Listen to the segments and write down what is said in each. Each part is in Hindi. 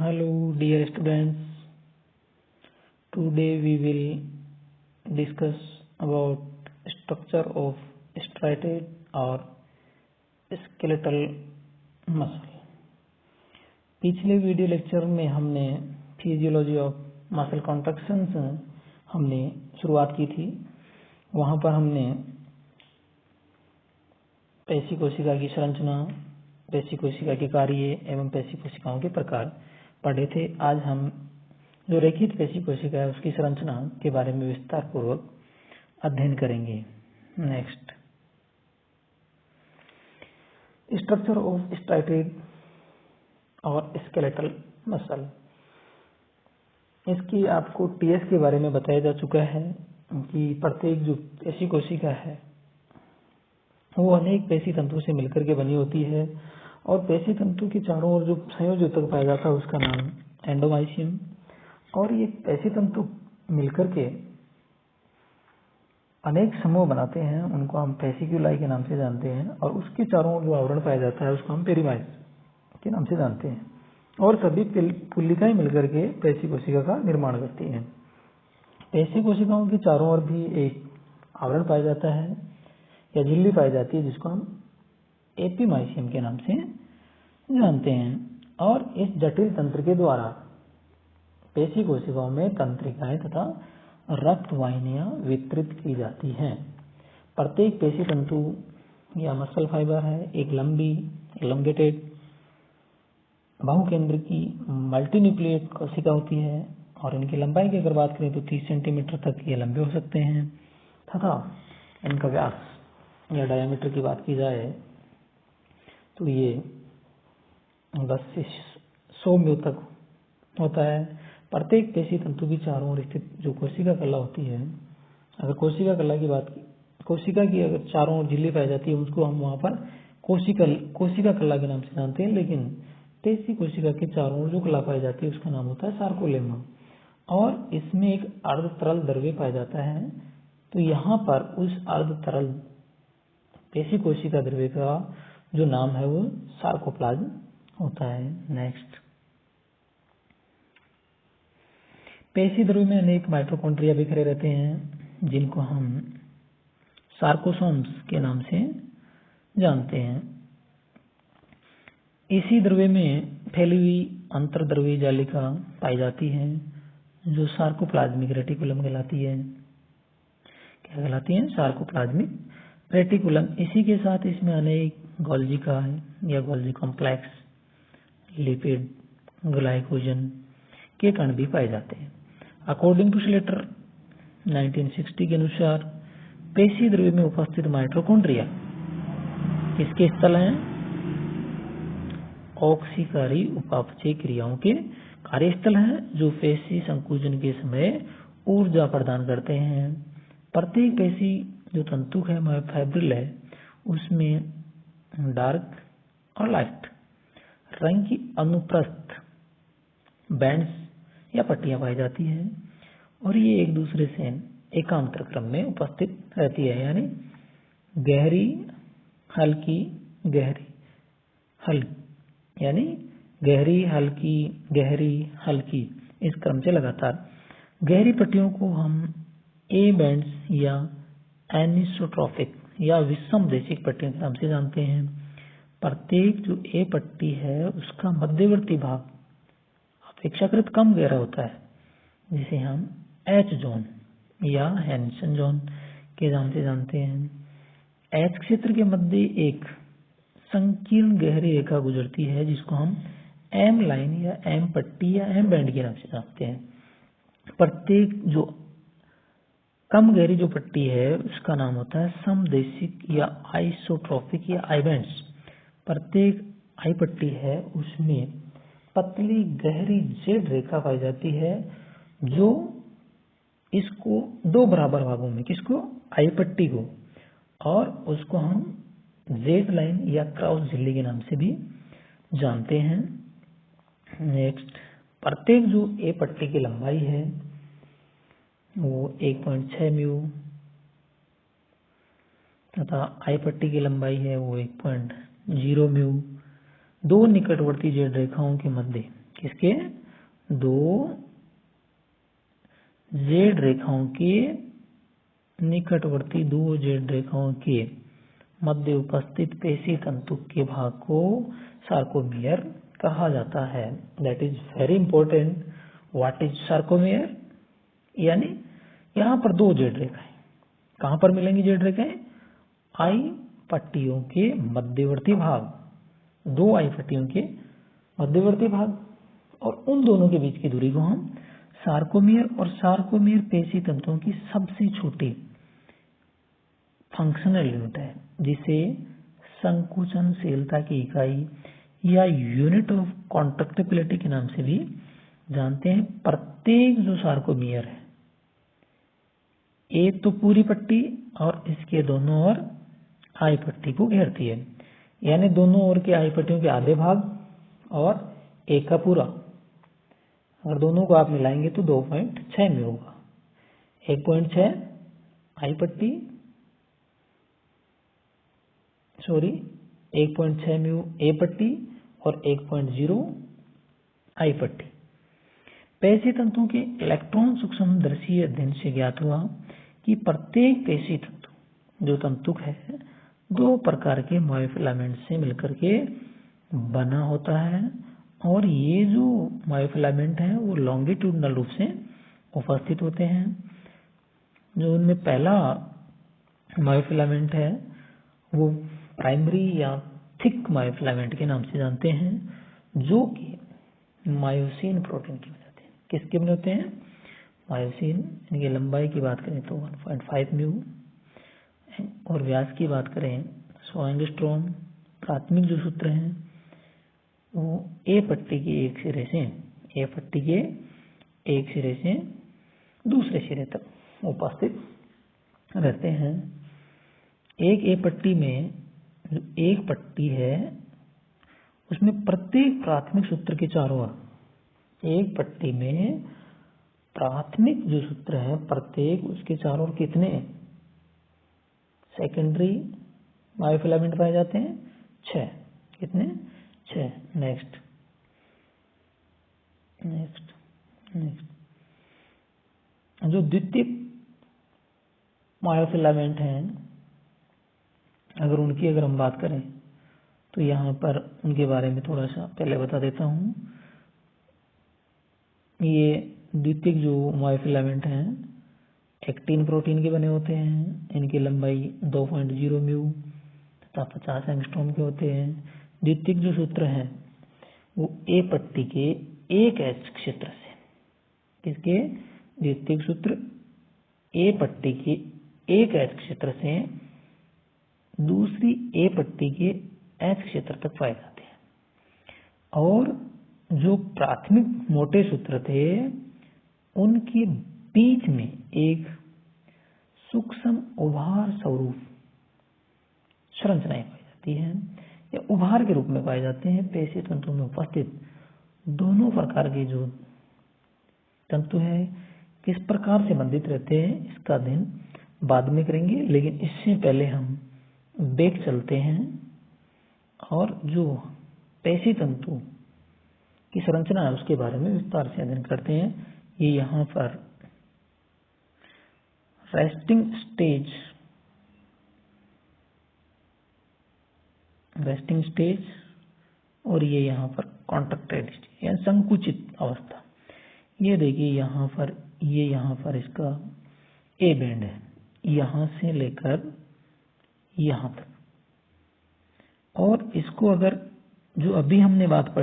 Hello dear students, today we will discuss about structure of striated or skeletal muscle। पिछले वीडियो लेक्चर में हमने फिजियोलॉजी ऑफ मसल कॉन्ट्रैक्शन से हमने शुरुआत की थी। वहां पर हमने पेशी कोशिका की संरचना, पेशी कोशिका के कार्य एवं पेशी कोशिकाओं के प्रकार पढ़े थे। आज हम जो रेखित पेशी कोशिका है उसकी संरचना के बारे में विस्तार पूर्वक अध्ययन करेंगे। नेक्स्ट, स्ट्रक्चर ऑफ स्ट्राइटेड और स्केलेटल मसल। इसकी आपको टीएस के बारे में बताया जा चुका है कि प्रत्येक जो पेशी कोशिका है वो अनेक पेशी तंतु से मिलकर के बनी होती है और पेशी तंतु के चारों ओर जो संयोजी ऊतक पाया जाता है उसका नाम एंडोमाइसियम। और ये पेशी तंतु मिलकर के अनेक समूह बनाते हैं, उनको हम फेसिक्यूलाई के नाम से जानते हैं। और उसके चारों ओर जो आवरण पाया जाता है उसको हम पेरीमाइस के नाम से जानते हैं। और सभी पुल्लिकाएं मिलकर के पेशी कोशिका का निर्माण करती हैं। पेशी कोशिकाओं के चारों ओर भी एक आवरण पाया जाता है या झिल्ली पाई जाती है जिसको हम एपीमाइसियम के नाम से जानते हैं। और इस जटिल तंत्र के द्वारा पेशी कोशिकाओं में तंत्रिकाएं तथा रक्त वाहिनियां वितरित की जाती हैं। प्रत्येक पेशी तंतु या मसल फाइबर है एक लंबी एलोंगेटेड बहुकेंद्र की मल्टीन्यूक्लिएट कोशिका होती है और इनकी लंबाई की अगर बात करें तो 30 सेंटीमीटर तक ये लंबे हो सकते हैं तथा इनका व्यास या डायमीटर की बात की जाए तो ये 10 से 100 म्यू तक होता है। प्रत्येक पेशी तंतु की चारों ओर स्थित जो कोशिका कला होती है, अगर कोशिका कला की बात की, कोशिका की अगर चारों ओर झिल्ली पाई जाती है उसको हम वहां पर कोशिका कला के नाम से जानते हैं। लेकिन पेशी कोशिका के चारों ओर जो कला पाई जाती है उसका नाम होता है सार्कोलेमा। और इसमें एक अर्ध तरल द्रव्य पाया जाता है। तो यहाँ पर उस अर्ध तरल पेशी कोशिका द्रव्य का जो नाम है वो सार्कोप्लाज्म होता है। नेक्स्ट, पेशी द्रव्य में अनेक माइटोकॉन्ड्रिया बिखरे रहते हैं जिनको हम सार्कोसोम्स के नाम से जानते हैं। इसी द्रव्य में फैली हुई अंतर्द्रव्यीय जालिका पाई जाती है जो सार्कोप्लाज्मिक रेटिकुलम कहलाती है। क्या कहलाती है? Sarcoplasmic reticulum. इसी के साथ इसमें अनेक गोल्जिका या गोल्जी कॉम्प्लेक्स, लिपिड, ग्लाइकोजन के कण भी पाए जाते हैं। अकॉर्डिंग टू स्लेटर 1960 के अनुसार पेशी द्रव्य में उपस्थित माइटोकॉन्ड्रिया किसके स्थल हैं? ऑक्सीकारी उपापचय क्रियाओं के कार्यस्थल हैं जो पेशी संकुचन के समय ऊर्जा प्रदान करते हैं। प्रत्येक पेशी जो तंतु है मायोफाइब्रिल है उसमें डार्क और लाइट रंग की अनुप्रस्थ बैंड्स या पट्टियां पाई जाती है और ये एक दूसरे से एकांतर क्रम में उपस्थित रहती है, यानी गहरी हल्की गहरी हल्की, यानी गहरी हल्की गहरी हल्की, इस क्रम से लगातार। गहरी पट्टियों को हम ए बैंड्स या एनिसोट्रॉपिक या विषमदेशिक पट्टियों के नाम से जानते हैं। प्रत्येक जो ए पट्टी है उसका मध्यवर्ती भाग अपेक्षाकृत कम गहरा होता है जिसे हम एच जोन या हैंसन जोन के नाम से जानते हैं। एच क्षेत्र के मध्य एक संकीर्ण गहरी रेखा गुजरती है जिसको हम एम लाइन या एम पट्टी या एम बैंड के नाम से जानते हैं। प्रत्येक जो कम गहरी जो पट्टी है उसका नाम होता है समदेशिक या आइसोट्रॉपिक या आई बैंड्स। प्रत्येक आई पट्टी है उसमें पतली गहरी जेड रेखा पाई जाती है जो इसको दो बराबर भागों में, किसको? आई पट्टी को, और उसको हम जेड लाइन या क्रॉस झिल्ली के नाम से भी जानते हैं। नेक्स्ट, प्रत्येक जो ए पट्टी की लंबाई है वो 1.6 म्यू तथा आई पट्टी की लंबाई है वो 1.0 म्यू। दो निकटवर्ती जेड रेखाओं के मध्य, किसके? दो जेड रेखाओं के निकटवर्ती दो जेड रेखाओं के मध्य उपस्थित पेशी तंतु के भाग को सार्कोमियर कहा जाता है। That is very important. What is sarcomere? यानी यहाँ पर दो जेड रेखाएं, कहां पर मिलेंगी जेड रेखाएं? आई पट्टियों के मध्यवर्ती भाग, दो आई पट्टियों के मध्यवर्ती भाग, और उन दोनों के बीच की दूरी को हम सार्कोमियर, और सार्कोमियर पेशी तंतुओं की सबसे छोटी फंक्शनल यूनिट है, जिसे संकुचनशीलता की इकाई या यूनिट ऑफ कॉन्ट्रैक्टिबिलिटी के नाम से भी जानते हैं। प्रत्येक जो सार्कोमियर है, एक तो पूरी पट्टी और इसके दोनों ओर आई पट्टी को घेरती है, यानी दोनों ओर के आई पट्टियों के आधे भाग और एक का पूरा, अगर दोनों को आप मिलाएंगे तो 2.6 में होगा। 1.6 आई पट्टी, 1.6 म्यू ए पट्टी और 1.0 आई पट्टी। पेशी तंतुओं के इलेक्ट्रॉन सूक्ष्मदर्शी अध्ययन से ज्ञात हुआ कि प्रत्येक पेशी तंतु जो तंतुक है दो प्रकार के मायोफिलामेंट से मिलकर के बना होता है, और ये जो मायोफिलामेंट है वो लॉन्गिट्यूडनल रूप से उपस्थित होते हैं। जो उनमें पहला मायोफिलामेंट है वो प्राइमरी या थिक मायोफिलामेंट के नाम से जानते हैं, जो कि मायोसिन प्रोटीन के बने होते हैं। किसके बने होते हैं? मायोसिन। इनकी लंबाई की बात करें तो 1.5 म्यू, और व्यास की बात करें 100 एंगस्ट्रॉम। प्राथमिक जो सूत्र हैं वो ए पट्टी के एक सिरे से, ए पट्टी के एक सिरे से दूसरे सिरे तक उपस्थित रहते हैं। एक ए पट्टी में जो एक पट्टी है उसमें प्रत्येक प्राथमिक सूत्र के चारों ओर, एक पट्टी में प्राथमिक जो सूत्र है प्रत्येक उसके चारों ओर कितने सेकेंडरी मायोफिलामेंट पाए जाते हैं? 6। कितने? 6। नेक्स्ट जो द्वितीयक मायोफिलामेंट हैं, अगर हम बात करें तो यहाँ पर उनके बारे में थोड़ा सा पहले बता देता हूँ। ये द्वितीयक जो मायोफिलामेंट हैं एक्टिन प्रोटीन के बने होते हैं। इनकी लंबाई 2.0 म्यू तथा 50 एंगस्ट्रॉम के होते हैं। द्वितीयक जो सूत्र है वो ए पट्टी के एक एच क्षेत्र से, किसके? द्वितीयक सूत्र ए पट्टी के एक एच क्षेत्र से दूसरी ए पट्टी के एच क्षेत्र तक पाए जाते हैं। और जो प्राथमिक मोटे सूत्र थे उनके बीच में एक सूक्ष्म उभार स्वरूप संरचनाएं पाई जाती हैं, या उभार के रूप में पाए जाते हैं। पेशी तंतु में उपस्थित दोनों प्रकार के जो तंतु हैं किस प्रकार से बंधित रहते हैं इसका अध्ययन बाद में करेंगे, लेकिन इससे पहले हम बैक चलते हैं और जो पेशी तंतु की संरचना है उसके बारे में विस्तार से अध्ययन करते हैं। ये यहाँ पर रेस्टिंग स्टेज और ये यहाँ पर कॉन्ट्रैक्टाइल स्टेज यानी संकुचित अवस्था। ये देखिए यहाँ पर इसका ए बैंड है, यहाँ से लेकर यहाँ तक, और इसको अगर जो अभी हमने बात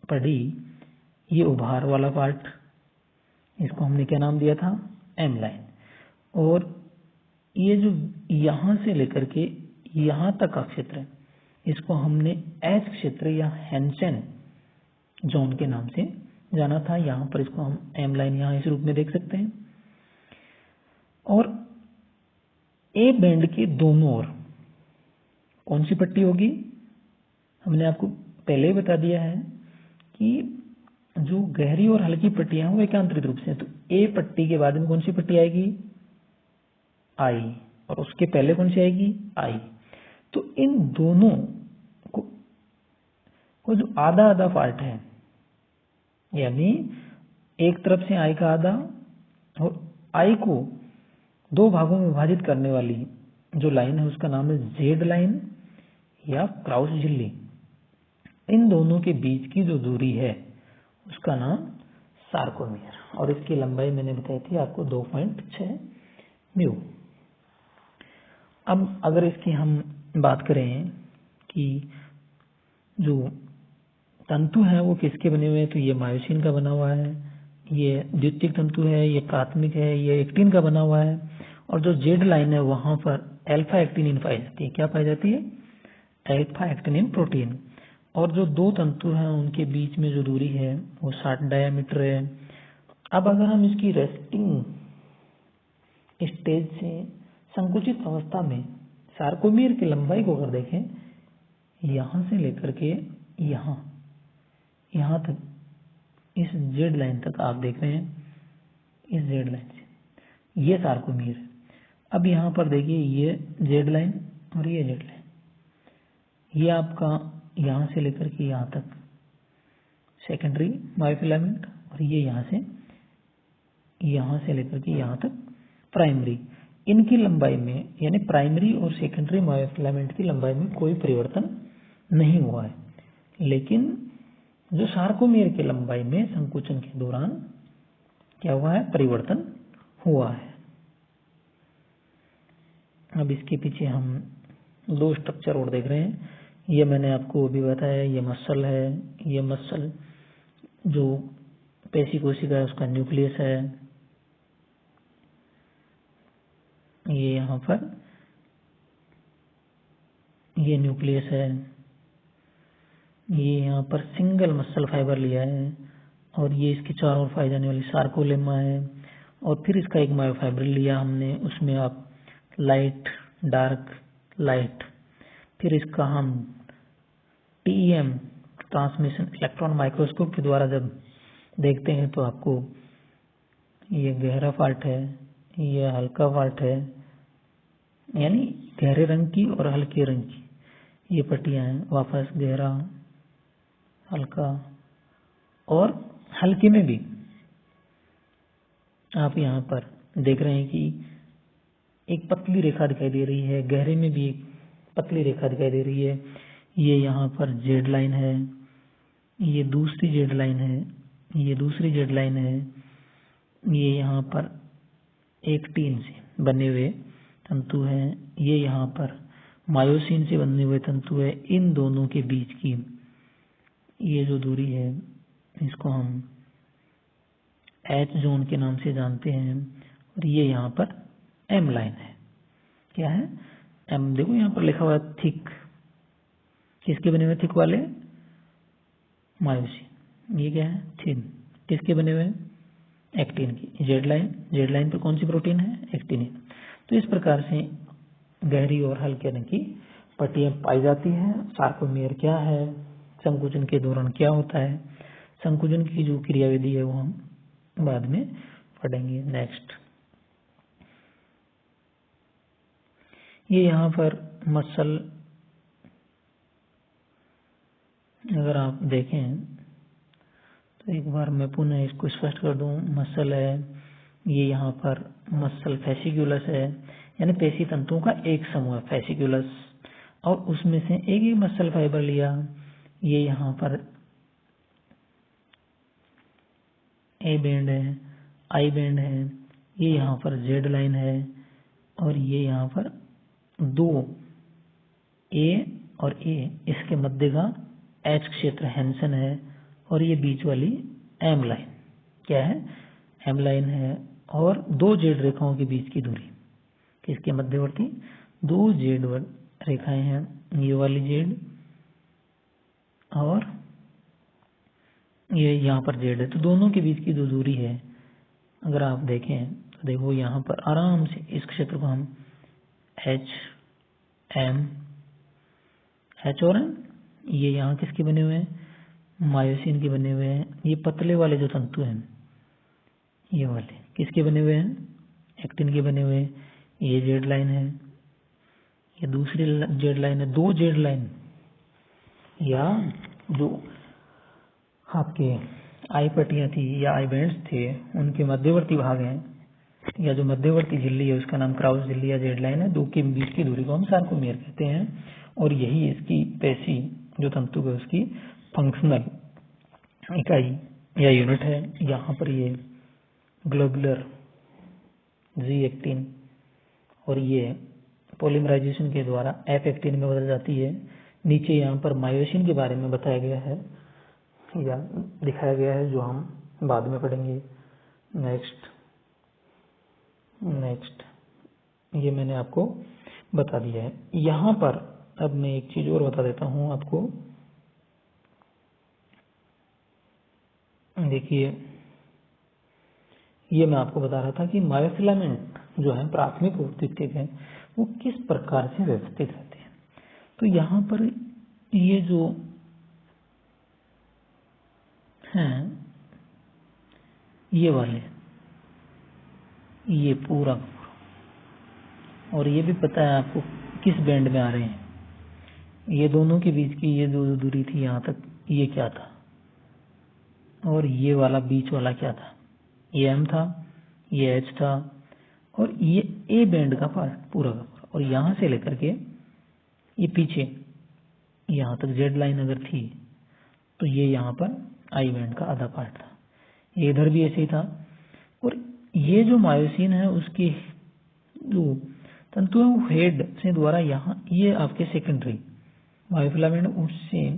पढ़ी ये उभार वाला पार्ट, इसको हमने क्या नाम दिया था? M line. और ये जो यहाँ से लेकर के यहाँ तक का क्षेत्र है इसको हमने एच क्षेत्र या हैंसेन जोन के नाम से जाना था। यहाँ पर इसको हम एम लाइन यहाँ इस रूप में देख सकते हैं। और ए बैंड के दोनों ओर कौन सी पट्टी होगी? हमने आपको पहले ही बता दिया है कि जो गहरी और हल्की पट्टियां हैं वो एकांतरित रूप से, तो ए पट्टी के बाद में कौन सी पट्टी आएगी? आई, और उसके पहले कौन सी आएगी? आई। तो इन दोनों को जो आधा आधा पार्ट है, यानी एक तरफ से आई का आधा और आई को दो भागों में विभाजित करने वाली जो लाइन है उसका नाम है जेड लाइन या क्राउस झिल्ली। इन दोनों के बीच की जो दूरी है उसका नाम सार्कोमियर, और इसकी लंबाई मैंने बताई थी आपको 2.6 म्यू। अब अगर इसकी हम बात करें कि जो तंतु है वो किसके बने हुए हैं, तो ये मायोसिन का बना हुआ है, ये द्वितीयक तंतु है, ये प्राथमिक है, ये एक्टिन का बना हुआ है। और जो जेड लाइन है वहां पर अल्फा एक्टिनिन पाई जाती है। क्या पाई जाती है? Alpha actinin protein. और जो दो तंतु हैं उनके बीच में जो दूरी है वो 60 डायामीटर है। अब अगर हम इसकी रेस्टिंग स्टेज से संकुचित अवस्था में सार्कोमियर की लंबाई को अगर देखें, यहां से लेकर के यहां तक, इस जेड लाइन तक आप देख रहे हैं, इस जेड लाइन से ये सार्कोमियर है। अब यहां पर देखिए ये जेड लाइन और ये जेड लाइन, ये आपका यहां से लेकर के यहां तक सेकेंडरी मायोफिलामेंट, और ये यहां से लेकर के यहां तक प्राइमरी। इनकी लंबाई में यानी प्राइमरी और सेकेंडरी मायोफिलामेंट की लंबाई में कोई परिवर्तन नहीं हुआ है, लेकिन जो सार्कोमियर की लंबाई में संकुचन के दौरान क्या हुआ है? परिवर्तन हुआ है। अब इसके पीछे हम दो स्ट्रक्चर और देख रहे हैं। ये मैंने आपको अभी बताया, ये मसल है, ये मसल जो पेशी कोशिका है उसका न्यूक्लियस है। ये यहाँ पर ये न्यूक्लियस है, ये यहाँ पर सिंगल मसल फाइबर लिया है, और ये इसके चारों ओर पाई जाने वाली सार्कोलेमा है। और फिर इसका एक मायोफाइब्रिल लिया हमने, उसमें आप लाइट, डार्क, लाइट। फिर इसका हम TEM ट्रांसमिशन इलेक्ट्रॉन माइक्रोस्कोप के द्वारा जब देखते हैं तो आपको ये गहरा पार्ट है, ये हल्का पार्ट है, यानी गहरे रंग की और हल्के रंग की ये पट्टियां हैं। वापस गहरा, हल्का, और हल्के में भी आप यहाँ पर देख रहे हैं कि एक पतली रेखा दिखाई दे रही है, गहरे में भी एक पतली रेखा दिखाई दे रही है। ये यहाँ पर जेड लाइन है, ये दूसरी जेड लाइन है, ये दूसरी जेड लाइन है। ये यहाँ पर एक्टिन से बने हुए तंतु हैं, ये यहाँ पर मायोसिन से बने हुए तंतु है। इन दोनों के बीच की ये जो दूरी है इसको हम H जोन के नाम से जानते हैं, और ये यहाँ पर M लाइन है। क्या है? M। देखो यहाँ पर लिखा हुआ है थिक, किसके बने हुए? थिक वाले मायोसिन। ये क्या है? थिन, किसके बने हुए? एक्टिन की। जेड लाइन पर कौन सी प्रोटीन है? एक्टिनिन। तो इस प्रकार से गहरी और हल्के रंग की पट्टियां पाई जाती हैं। सार्कोमियर क्या है, संकुचन के दौरान क्या होता है, संकुचन की जो क्रियाविधि है वो हम बाद में पढ़ेंगे। नेक्स्ट, ये यहाँ पर मसल, अगर आप देखें तो एक बार मैं पुनः इसको स्पष्ट कर दूं। मसल है, ये यहाँ पर मसल फैसिक्यूलस है, यानी पेशी तंतुओं का एक समूह है फैसिक्यूलस, और उसमें से एक एक मसल फाइबर लिया। ये यहाँ पर ए बैंड है, आई बैंड है, ये यहाँ पर जेड लाइन है, और ये यहाँ पर दो ए और ए, इसके मध्य का एच क्षेत्र हैंसन है, और ये बीच वाली एम लाइन क्या है? एम लाइन है। और दो जेड रेखाओं के बीच की दूरी, किसके मध्यवर्ती? दो जेड रेखाएं हैं, ये वाली जेड और ये यहाँ पर जेड है। तो दोनों के बीच की जो दूरी है अगर आप देखें तो देखो यहाँ पर आराम से इस क्षेत्र को हम H और M, ये यहाँ किसके बने हुए हैं? मायोसिन के बने हुए हैं। ये पतले वाले जो तंतु हैं, ये वाले किसके बने हुए हैं? एक्टिन के बने हुए हैं। ये जेड लाइन है, ये दूसरी जेड लाइन है। दो जेड लाइन या जो आपके आई पट्टियां थी या आई बैंड्स थे, उनके मध्यवर्ती भाग हैं या जो मध्यवर्ती झिल्ली है उसका नाम क्राउस झिल्ली या जेड लाइन है। दो के बीच की दूरी को हम सार्कोमियर कहते हैं और यही इसकी पेशी जो तंतु है उसकी फंक्शनल इकाई या यूनिट है। यहाँ पर ये ग्लोबुलर जी एक्टिन और ये पॉलीमराइजेशन के द्वारा एफ एक्टिन में बदल जाती है। नीचे यहाँ पर मायोसिन के बारे में बताया गया है या दिखाया गया है जो हम बाद में पढ़ेंगे। नेक्स्ट ये मैंने आपको बता दिया है। यहाँ पर अब मैं एक चीज और बता देता हूँ आपको। देखिए ये मैं आपको बता रहा था कि मायोफिलामेंट जो है प्राथमिक और द्वितीयक है वो किस प्रकार से व्यवस्थित रहते हैं। तो यहाँ पर ये जो हैं ये वाले ये पूरा और ये भी पता है आपको किस बैंड में आ रहे हैं। ये दोनों के बीच की ये जो दूरी थी यहाँ तक ये क्या था और ये वाला बीच वाला क्या था, ये एम था, ये एच था और ये ए बैंड का पार्ट पूरा का पूरा। और यहाँ से लेकर के ये पीछे यहाँ तक जेड लाइन अगर थी तो ये यहाँ पर आई बैंड का आधा पार्ट था। ये इधर भी ऐसे ही था। और ये जो मायोसिन है उसकी जो तंतु है वो हेड से द्वारा यहाँ ये आपके सेकेंडरी मायोफिलामेंट उससे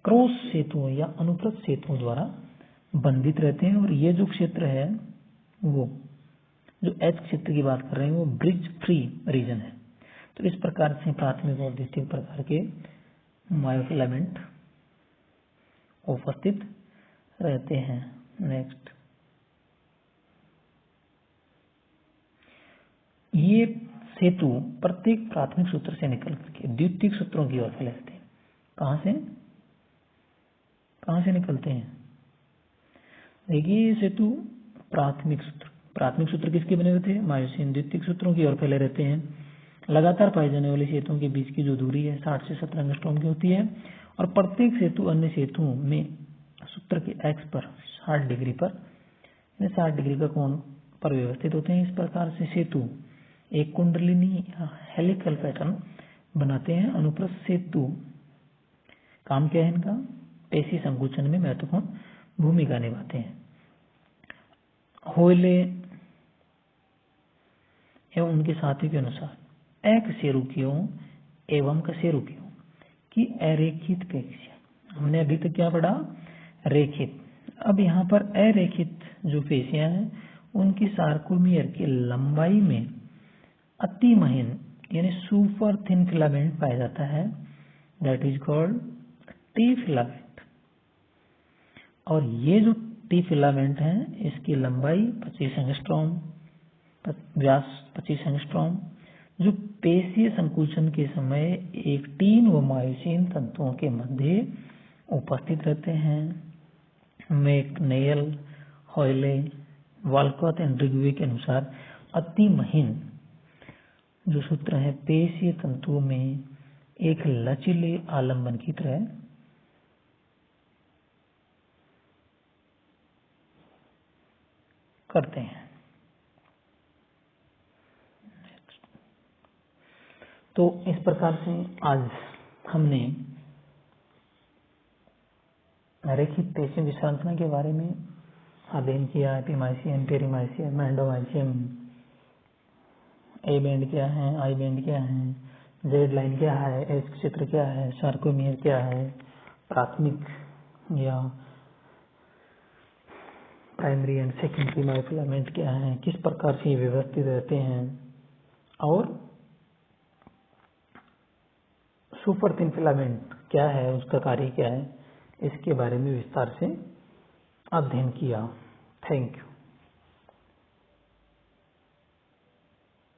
क्रॉस सेतुओं या अनुप्रस्थ सेतुओं द्वारा बंधित रहते हैं। और ये जो क्षेत्र है वो जो एच क्षेत्र की बात कर रहे हैं वो ब्रिज फ्री रीजन है। तो इस प्रकार से प्राथमिक और द्वितीयक प्रकार के मायोफिलामेंट उपस्थित रहते हैं। नेक्स्ट ये सेतु प्रत्येक प्राथमिक सूत्र से निकल करके द्वितीयक सूत्रों की ओर फैले रहते हैं। कहां से निकलते हैं? देखिए ये सेतु प्राथमिक सूत्र किसके बने रहते हैं? मायोसिन। द्वितीयक सूत्रों की ओर फैले रहते हैं। लगातार पाए जाने वाले सेतुओं के बीच की जो दूरी है 60 से 17 एंगस्ट्रॉम की होती है और प्रत्येक सेतु अन्य सेतुओं में सूत्र के एक्स पर 60 डिग्री का कोण पर व्यवस्थित होते हैं। इस प्रकार से सेतु एक कुंडलिनी या हेलिकल पैटर्न बनाते हैं। अनुप्रस्थ सेतु काम क्या है इनका? पेशी संकुचन में महत्वपूर्ण भूमिका निभाते हैं। होयले एवं उनके साथियों के अनुसार अकशेरुकियों एवं कशेरुकियों की अरेखित पेशियां, हमने अभी तक क्या पढ़ा? रेखित। अब यहाँ पर अरेखित जो पेशियां हैं उनकी सार्कोमियर की लंबाई में अति महीन यानी सुपर थिन फिलामेंट पाया जाता है, that is called T filament. और ये जो टी फिलामेंट है इसकी लंबाई 25 एंगस्ट्रॉम, व्यास 25 एंगस्ट्रॉम, जो पेशीय संकुचन के समय एक टीन व मायोसिन तंतुओं के मध्य उपस्थित रहते हैं। मैकनेल, होयले, वालकॉट एंड रिग्वे के अनुसार अति महीन जो सूत्र है पेशीय तंतुओं में एक लचीले आलंबन की तरह करते हैं। तो इस प्रकार से आज हमने रेखित पेशी विश्रांतना के बारे में अध्ययन किया। Epimysium, perimysium, endomysium, A band क्या है, आई बैंड क्या है, जेड लाइन क्या है, एच क्षेत्र क्या है, सार्कोमियर क्या है, प्राथमिक या प्राइमरी एंड सेकेंडरी मायोफिलामेंट क्या है, किस प्रकार से व्यवस्थित रहते हैं और सुपर थिन फिलामेंट क्या है, उसका कार्य क्या है, इसके बारे में विस्तार से अध्ययन किया। Thank you.